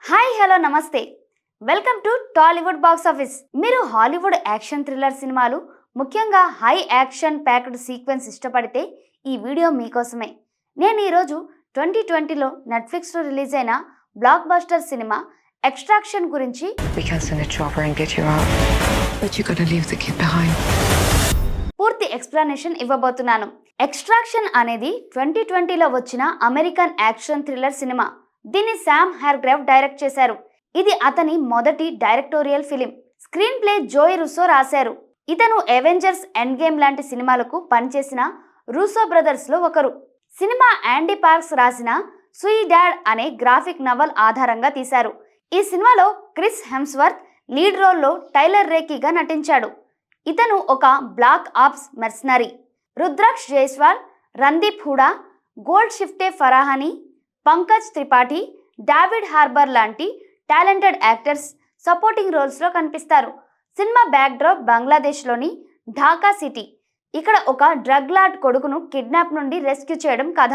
Hi hello నమస్తే welcome to Tollywood box office. మీరు Hollywood action thriller సినిమాలు, ముఖ్యంగా హై యాక్షన్ ప్యాక్డ్ సీక్వెన్స్ ఇష్టపడితే ఈ వీడియో మీకోసమే. నేను ఈరోజు 2020లో నెట్ఫ్లిక్స్లో రిలీజ్ అయిన బ్లాక్ బస్టర్ సినిమా ఎక్స్ట్రాక్షన్ గురించి పూర్తి ఎక్స్ప్లెనేషన్ ఇవ్వబోతున్నాను. ఎక్స్ట్రాక్షన్ అనేది 2020లో వచ్చిన అమెరికన్ యాక్షన్ థ్రిల్లర్ సినిమా. దీన్ని శామ్ హార్గ్రేవ్ డైరెక్ట్ చేశారు. ఇది అతని మొదటి directorial film. Screenplay Joe Russo రాశారు. ఇతను అవెంజర్స్ ఎండ్ గేమ్ లాంటి సినిమాలకు పనిచేసిన రూసో బ్రదర్స్ లో ఒకరు. సినిమా యాండీ పార్క్స్ రాసిన సుయి డాడ్ అనే గ్రాఫిక్ నవల్ ఆధారంగా తీశారు. ఈ సినిమాలో క్రిస్ హెమ్స్వర్త్ లీడ్ రోల్లో టైలర్ రేకీగా నటించాడు. ఇతను ఒక black ops mercenary. Rudhraksh Jaiswal, Randeep Hooda, Golshifteh Farahani, Pankaj Tripathi, David Harbour లాంటి టాలెంటెడ్ యాక్టర్స్ సపోర్టింగ్ రోల్స్లో కనిపిస్తారు. సినిమా బ్యాక్డ్రాప్ బంగ్లాదేశ్లోని ఢాకా సిటీ. ఇక్కడ ఒక డ్రగ్ లార్డ్ కొడుకును కిడ్నాప్ నుండి రెస్క్యూ చేయడం కథ.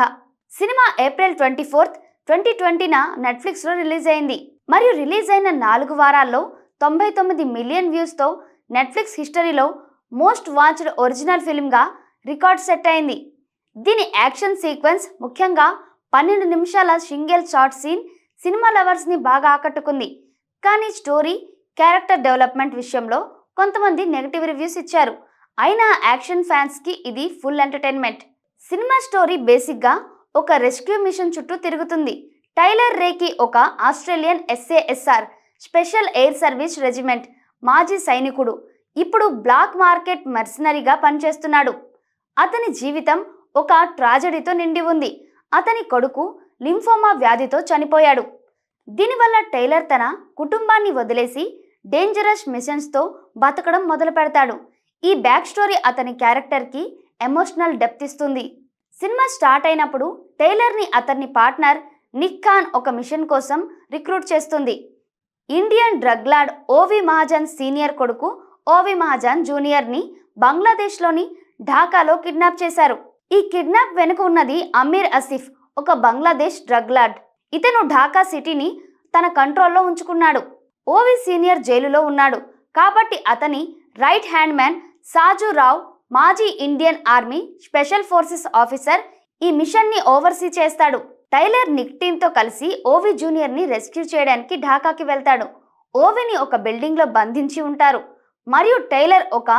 సినిమా ఏప్రిల్ 24, 2020న నెట్ఫ్లిక్స్లో రిలీజ్ అయింది మరియు రిలీజ్ అయిన 4 వారాల్లో 99 మిలియన్ వ్యూస్తో నెట్ఫ్లిక్స్ హిస్టరీలో మోస్ట్ వాచ్డ్ ఒరిజినల్ ఫిల్మ్గా రికార్డ్ సెట్ అయింది. దీని యాక్షన్ సీక్వెన్స్, ముఖ్యంగా 12 నిమిషాల సింగిల్ షార్ట్ సీన్ సినిమా లవర్స్ని బాగా ఆకట్టుకుంది. కానీ స్టోరీ, క్యారెక్టర్ డెవలప్మెంట్ విషయంలో కొంతమంది నెగటివ్ రివ్యూస్ ఇచ్చారు. అయినా యాక్షన్ ఫ్యాన్స్కి ఇది ఫుల్ ఎంటర్టైన్మెంట్. సినిమా స్టోరీ బేసిక్గా ఒక రెస్క్యూ మిషన్ చుట్టూ తిరుగుతుంది. టైలర్ రేకీ ఒక Australian SASR special air service regiment మాజీ సైనికుడు. ఇప్పుడు బ్లాక్ మార్కెట్ మెర్సనరీగా పనిచేస్తున్నాడు. అతని జీవితం ఒక ట్రాజడీతో నిండి ఉంది. అతని కొడుకు లింఫోమా వ్యాధితో చనిపోయాడు. దీనివల్ల టైలర్ తన కుటుంబాన్ని వదిలేసి డేంజరస్ మిషన్స్తో బతకడం మొదలు పెడతాడు. ఈ బ్యాక్ స్టోరీ అతని క్యారెక్టర్కి ఎమోషనల్ డెప్త్ ఇస్తుంది. సినిమా స్టార్ట్ అయినప్పుడు టైలర్ని అతని పార్ట్నర్ నిక్ ఖాన్ ఒక మిషన్ కోసం రిక్రూట్ చేస్తుంది. Indian drug lord Ovi Mahajan senior కొడుకు ఓవి మహాజన్ జూనియర్ని బంగ్లాదేశ్లోని ఢాకాలో కిడ్నాప్ చేశారు. ఈ కిడ్నాప్ వెనుక ఉన్నది అమీర్ ఆసిఫ్, ఒక బంగ్లాదేశ్ డ్రగ్ లార్డ్. ఇతను ఢాకా సిటీని తన కంట్రోల్లో ఉంచుకున్నాడు. ఓవి సీనియర్ జైలులో ఉన్నాడు కాబట్టి అతని right hand man Saju Rav, మాజీ Indian army special forces officer, ఈ మిషన్ని ఓవర్సీ చేస్తాడు. టైలర్ నిక్ టీమ్తో కలిసి ఓవి జూనియర్ని రెస్క్యూ చేయడానికి ఢాకాకి వెళ్తాడు. ఓవిని ఒక బిల్డింగ్లో బంధించి ఉంటారు మరియు టైలర్ ఒక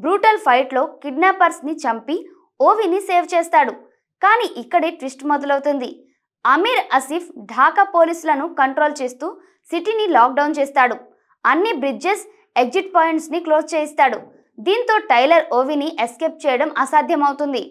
బ్రూటల్ ఫైట్లో కిడ్నాపర్స్ని చంపి ఓవిని సేవ్ చేస్తాడు. కానీ ఇక్కడే ట్విస్ట్ మొదలవుతుంది. అమీర్ ఆసిఫ్ ఢాకా పోలీసులను కంట్రోల్ చేస్తూ సిటీని లాక్డౌన్ చేస్తాడు. అన్ని బ్రిడ్జెస్, ఎగ్జిట్ పాయింట్స్ని క్లోజ్ చేయిస్తాడు. దీంతో టైలర్ ఓవిని ఎస్కేప్ చేయడం అసాధ్యమవుతుంది.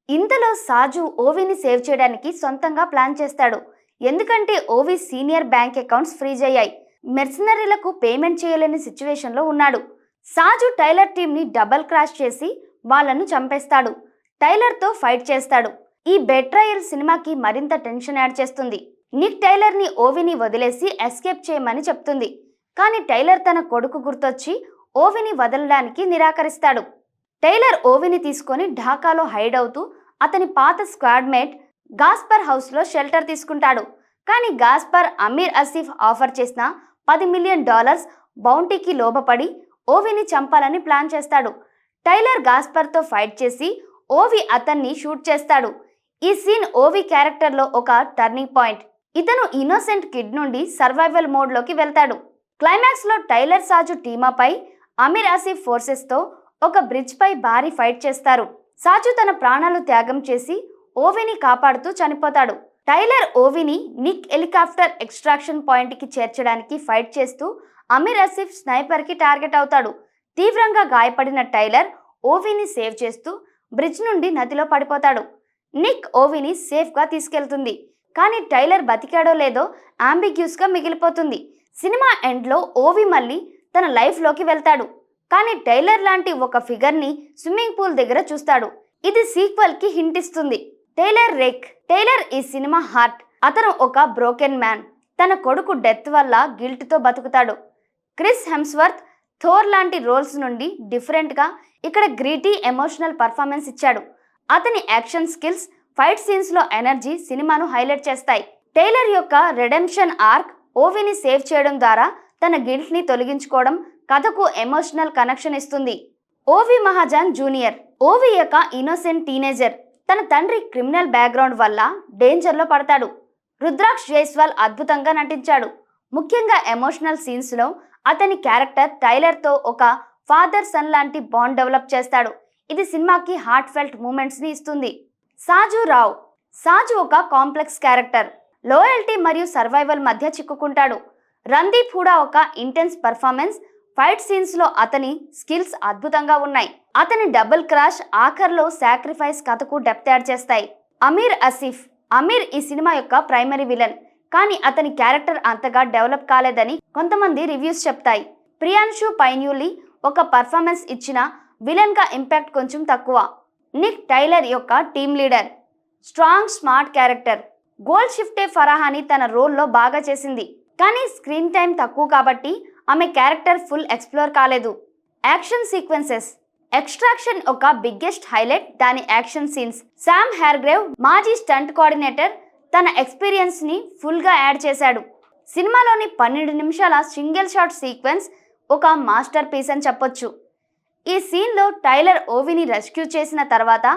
ఇంతలో సాజు ఓవిని సేవ్ చేయడానికి సొంతంగా ప్లాన్ చేస్తాడు. ఎందుకంటే ఓవి సీనియర్ బ్యాంక్ అకౌంట్స్ ఫ్రీజ్ అయ్యాయి. మెర్సనరీలకు పేమెంట్ చేయలేని సిచ్యువేషన్లో ఉన్నాడు. సాజు టైలర్ టీంని డబల్ క్రాష్ చేసి వాళ్ళను చంపేస్తాడు. టైలర్తో ఫైట్ చేస్తాడు. ఈ బెట్రయల్ సినిమాకి మరింత టెన్షన్ యాడ్ చేస్తుంది. నిక్ టైలర్ని ఓవిని వదిలేసి ఎస్కేప్ చేయమని చెప్తుంది. కానీ టైలర్ తన కొడుకు గుర్తొచ్చి ఓవిని వదలడానికి నిరాకరిస్తాడు. టైలర్ ఓవిని తీసుకొని ఢాకాలో హైడ్ అవుతూ అతని పాత స్క్వాడ్ మేట్ గాస్పర్ హౌస్లో షెల్టర్ తీసుకుంటాడు. కానీ గాస్పర్ అమీర్ ఆసిఫ్ ఆఫర్ చేసిన $10 మిలియన్ బౌంటీకి లోబపడి ఓవిని చంపాలని ప్లాన్ చేస్తాడు. టైలర్ గాస్పర్తో ఫైట్ చేసి ఓవి అతన్ని షూట్ చేస్తాడు. ఈ సీన్ ఓవి క్యారెక్టర్లో ఒక టర్నింగ్ పాయింట్. ఇతను ఇన్నోసెంట్ కిడ్ నుండి సర్వైవల్ మోడ్లోకి వెళ్తాడు. క్లైమాక్స్లో టైలర్ సాజు టీమాపై అమీర్ ఆసిఫ్ ఫోర్సెస్తో ఒక బ్రిడ్జ్ పై భారీ ఫైట్ చేస్తారు. సాజు తన ప్రాణాలు త్యాగం చేసి ఓవిని కాపాడుతూ చనిపోతాడు. టైలర్ ఓవిని నిక్ హెలికాప్టర్ ఎక్స్ట్రాక్షన్ పాయింట్కి చేర్చడానికి ఫైట్ చేస్తూ అమీర్ ఆసిఫ్ స్నైపర్కి టార్గెట్ అవుతాడు. తీవ్రంగా గాయపడిన టైలర్ ఓవిని సేవ్ చేస్తూ బ్రిడ్జ్ నుండి నదిలో పడిపోతాడు. నిక్ ఓవిని సేఫ్గా తీసుకెళ్తుంది. కానీ టైలర్ బతికాడో లేదో అంబిగ్యూస్గా మిగిలిపోతుంది. సినిమా ఎండ్లో ఓవి మళ్ళీ తన లైఫ్లోకి వెళ్తాడు. కానీ టైలర్ లాంటి ఒక ఫిగర్ని స్విమ్మింగ్ పూల్ దగ్గర చూస్తాడు. ఇది సీక్వెల్కి హింట్ ఇస్తుంది. టైలర్ ఈ సినిమా హార్ట్. అతను ఒక బ్రోకెన్ మ్యాన్. తన కొడుకు డెత్ వల్ల గిల్ట్తో బతుకుతాడు. క్రిస్ హెమ్స్వర్త్ థోర్ లాంటి రోల్స్ నుండి డిఫరెంట్గా ఇక్కడ గ్రీటీ ఎమోషనల్ పర్ఫార్మెన్స్ ఇచ్చాడు. అతని యాక్షన్ స్కిల్స్, ఫైట్ సీన్స్లో ఎనర్జీ సినిమాను హైలైట్ చేస్తాయి. టైలర్ యొక్క రెడెంప్షన్ ఆర్క్ ఓవిని సేవ్ చేయడం ద్వారా తన గిల్ట్ని తొలగించుకోవడం కథకు ఎమోషనల్ కనెక్షన్ ఇస్తుంది. ఓవి మహాజన్ జూనియర్ ఓవి యొక్క ఇన్నోసెంట్ టీనేజర్. తన తండ్రి క్రిమినల్ బ్యాక్గ్రౌండ్ వల్ల డేంజర్లో పడతాడు. రుద్రాక్ష్ జైస్వాల్ అద్భుతంగా నటించాడు. ముఖ్యంగా ఎమోషనల్ సీన్స్లో అతని క్యారెక్టర్ టైలర్తో ఒక ఫాదర్ సన్ లాంటి బాండ్ డెవలప్ చేస్తాడు. ఇది సినిమాకి హార్ట్ ఫెల్ట్ మూమెంట్స్ని ఇస్తుంది. సాజు రావ్ సాజు ఒక కాంప్లెక్స్ క్యారెక్టర్. లోయల్టీ మరియు సర్వైవల్ మధ్య చిక్కుకుంటాడు. రణదీప్ హూడా ఒక ఇంటెన్స్ పర్ఫార్మెన్స్. ఫైట్ సీన్స్లో అతని స్కిల్స్ అద్భుతంగా ఉన్నాయి. అతని డబుల్ క్రాష్ ఆఖర్లో సాక్రిఫైస్ కథకు డెప్త్ యాడ్ చేస్తాయి. అమీర్ ఆసిఫ్ అమీర్ ఈ సినిమా యొక్క ప్రైమరీ విలన్, కానీ అతని క్యారెక్టర్ అంతగా డెవలప్ కాలేదని కొంతమంది రివ్యూస్ చెప్తాయి. ప్రియాన్షు పైన్యూలి ఒక పర్ఫార్మెన్స్ ఇచ్చిన విలన్గా ఇంపాక్ట్ కొంచెం తక్కువ. నిక్ టైలర్ యొక్క team leader, strong smart character. Golshifteh Farahani తన రోల్లో బాగా చేసింది, కానీ స్క్రీన్ టైం తక్కువ కాబట్టి ఆమె క్యారెక్టర్ ఫుల్ ఎక్స్ప్లోర్ కాలేదు. యాక్షన్ సీక్వెన్సెస్ ఎక్స్ట్రాక్షన్ ఒక బిగ్గెస్ట్ హైలైట్ దాని యాక్షన్ సీన్స్. శామ్ హార్గ్రేవ్ మాజీ స్టంట్ కోఆర్డినేటర్ తన ఎక్స్పీరియన్స్ని ఫుల్గా యాడ్ చేశాడు. సినిమాలోని 12 నిమిషాల సింగిల్ షాట్ సీక్వెన్స్ ఒక మాస్టర్ పీస్ అని చెప్పొచ్చు. ఈ సీన్లో టైలర్ ఓవిని రెస్క్యూ చేసిన తర్వాత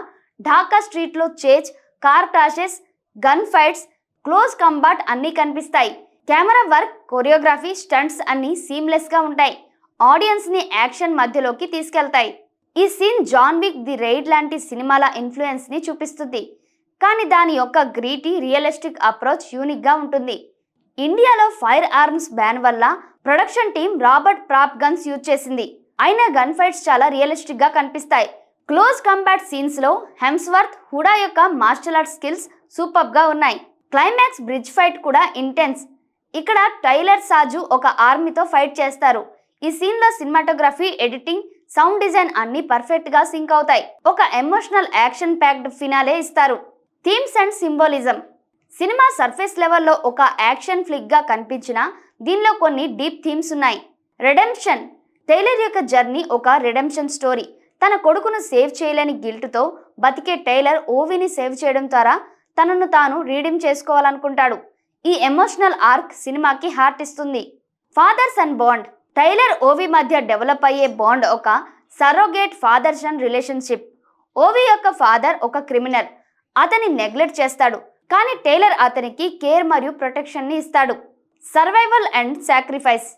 ఢాకా స్ట్రీట్లో chase, car crashes, gun fights, close combat అన్నీ కనిపిస్తాయి. కెమెరా వర్క్, కొరియోగ్రఫీ, స్టంట్స్ అన్నీ సీమ్లెస్గా ఉంటాయి. ఆడియన్స్ని యాక్షన్ మధ్యలోకి తీసుకెళ్తాయి. ఈ scene John Wick the Raid లాంటి సినిమాల ఇన్ఫ్లుయెన్స్ని చూపిస్తుంది, కానీ దాని యొక్క గ్రీటీ రియలిస్టిక్ అప్రోచ్ యూనిక్గా ఉంటుంది. ఇండియాలో ఫైర్ ఆర్మ్స్ బ్యాన్ వల్ల production team rubber prop guns use చేసింది, అయినా గన్ ఫైట్స్ చాలా రియలిస్టిక్గా కనిపిస్తాయి. క్లోజ్ కంబాట్ సీన్స్లో హెమ్స్వర్త్, హుడా యొక్క మార్షల్ ఆర్ట్స్ స్కిల్స్ సూపర్గా ఉన్నాయి. క్లైమాక్స్ బ్రిడ్జ్ ఫైట్ కూడా ఇంటెన్స్. ఇక్కడ టైలర్ సాజు ఒక ఆర్మీతో ఫైట్ చేస్తారు. ఈ సీన్లో సినిమాటోగ్రఫీ, ఎడిటింగ్, సౌండ్ డిజైన్ అన్నీ పర్ఫెక్ట్గా సింక్ అవుతాయి. ఒక ఎమోషనల్ యాక్షన్ ప్యాక్డ్ ఫినాలే ఇస్తారు. Themes and symbolism cinema surface లెవెల్లో ఒక యాక్షన్ ఫ్లిక్గా కనిపించినా దీనిలో కొన్ని డీప్ థీమ్స్ ఉన్నాయి. రెడెంప్షన్ టైలర్ యొక్క జర్నీ ఒక రెడెంప్షన్ స్టోరీ. తన కొడుకును సేవ్ చేయలేని గిల్ట్తో బతికే టైలర్ ఓవిని సేవ్ చేయడం ద్వారా తనను తాను రీడీమ్ చేసుకోవాలనుకుంటాడు. ఈ ఎమోషనల్ ఆర్క్ సినిమాకి హార్ట్ ఇస్తుంది. ఫాదర్ సన్ బాండ్ టైలర్ ఓవి మధ్య డెవలప్ అయ్యే బాండ్ ఒక సరోగేట్ ఫాదర్ సన్ రిలేషన్షిప్. ఓవి యొక్క ఫాదర్ ఒక క్రిమినల్, అతని నెగ్లెక్ట్ చేస్తాడు, కానీ టైలర్ అతనికి కేర్ మరియు ప్రొటెక్షన్ని ఇస్తాడు. సర్వైవల్ అండ్ సాక్రిఫైస్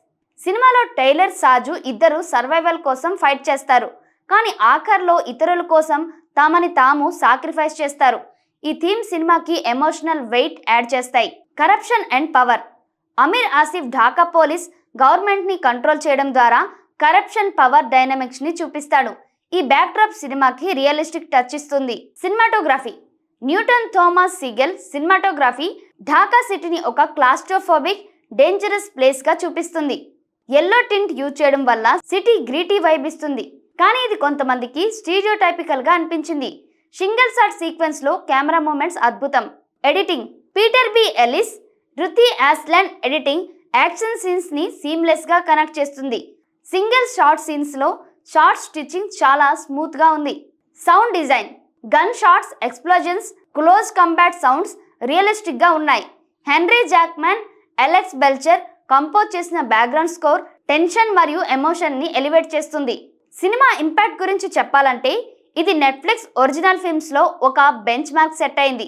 సినిమాలో టైలర్, సాజు ఇద్దరు సర్వైవల్ కోసం ఫైట్ చేస్తారు, కానీ ఆఖర్లో ఇతరుల కోసం తమని తాము సాక్రిఫైస్ చేస్తారు. ఈ థీమ్ సినిమాకి ఎమోషనల్ వెయిట్ యాడ్ చేస్తాయి. Corruption and power Amir Asif Dhaka police గవర్నమెంట్ని కంట్రోల్ చేయడం ద్వారా కరప్షన్, పవర్ డైనమిక్స్ని చూపిస్తాడు. ఈ బ్యాక్డ్రాప్ సినిమాకి రియలిస్టిక్ టచ్ ఇస్తుంది. Cinematography Newton Thomas Sigel cinematography Dhaka సిటీని ఒక క్లాస్ట్రోఫోబిక్, డేంజరస్ ప్లేస్గా చూపిస్తుంది. ఎల్లో టింట్ యూజ్ చేయడం వల్ల సిటీ గ్రీటీ వైబ్ ఇస్తుంది, కానీ ఇది కొంతమందికి స్టీరియోటైపికల్గా అనిపించింది. సింగిల్ షాట్ సీక్వెన్స్లో కెమెరా మూమెంట్స్ అద్భుతం. Editing Peter B Ellis, Ruthie Aslund editing action సీన్స్ని సీమ్లెస్గా కనెక్ట్ చేస్తుంది. సింగిల్ షాట్ సీన్స్లో షార్ట్ స్టిచ్చింగ్ చాలా స్మూత్గా ఉంది. Sound design gun shots, explosions, close combat sounds రియలిస్టిక్గా ఉన్నాయి. Henry Jackman, Alex Belcher compose చేసిన బ్యాక్గ్రౌండ్ స్కోర్ టెన్షన్ మరియు ఎమోషన్ని ఎలివేట్ చేస్తుంది. సినిమా ఇంపాక్ట్ గురించి చెప్పాలంటే ఇది నెట్ఫ్లిక్స్ ఒరిజినల్ ఫిల్మ్స్లో ఒక బెంచ్ మార్క్ సెట్ అయింది.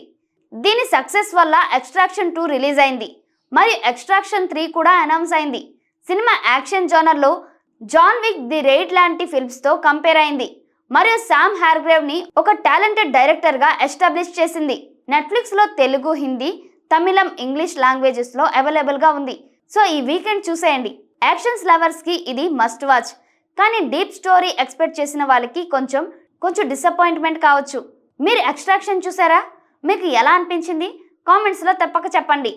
దీని సక్సెస్ వల్ల ఎక్స్ట్రాక్షన్ 2 రిలీజ్ అయింది మరియు ఎక్స్ట్రాక్షన్ 3 కూడా అనౌన్స్ అయింది. సినిమా యాక్షన్ జోనర్లో జాన్ విక్ ది రైడ్ లాంటి ఫిల్మ్స్తో కంపేర్ అయింది మరియు శామ్ హార్గ్రేవ్ని ఒక టాలెంటెడ్ డైరెక్టర్గా ఎస్టాబ్లిష్ చేసింది. నెట్ఫ్లిక్స్లో తెలుగు, హిందీ, తమిళం, ఇంగ్లీష్ లాంగ్వేజెస్లో అవైలబుల్గా ఉంది. సో ఈ వీకెండ్ చూసేయండి. యాక్షన్స్ లవర్స్కి ఇది మస్ట్ వాచ్, కానీ డీప్ స్టోరీ ఎక్స్పెక్ట్ చేసిన వాళ్ళకి కొంచెం డిసప్పాయింట్మెంట్ కావచ్చు. మీరు ఎక్స్ట్రాక్షన్ చూసారా? మీకు ఎలా అనిపించింది? కామెంట్స్లో తప్పక చెప్పండి.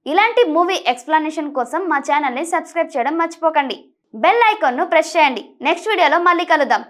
ఇలాంటి మూవీ ఎక్స్ప్లెనేషన్ కోసం మా ఛానల్ని సబ్స్క్రైబ్ చేయడం మర్చిపోకండి. బెల్ ఐకాన్ను ప్రెస్ చేయండి. నెక్స్ట్ వీడియోలో మళ్ళీ కలుద్దాం.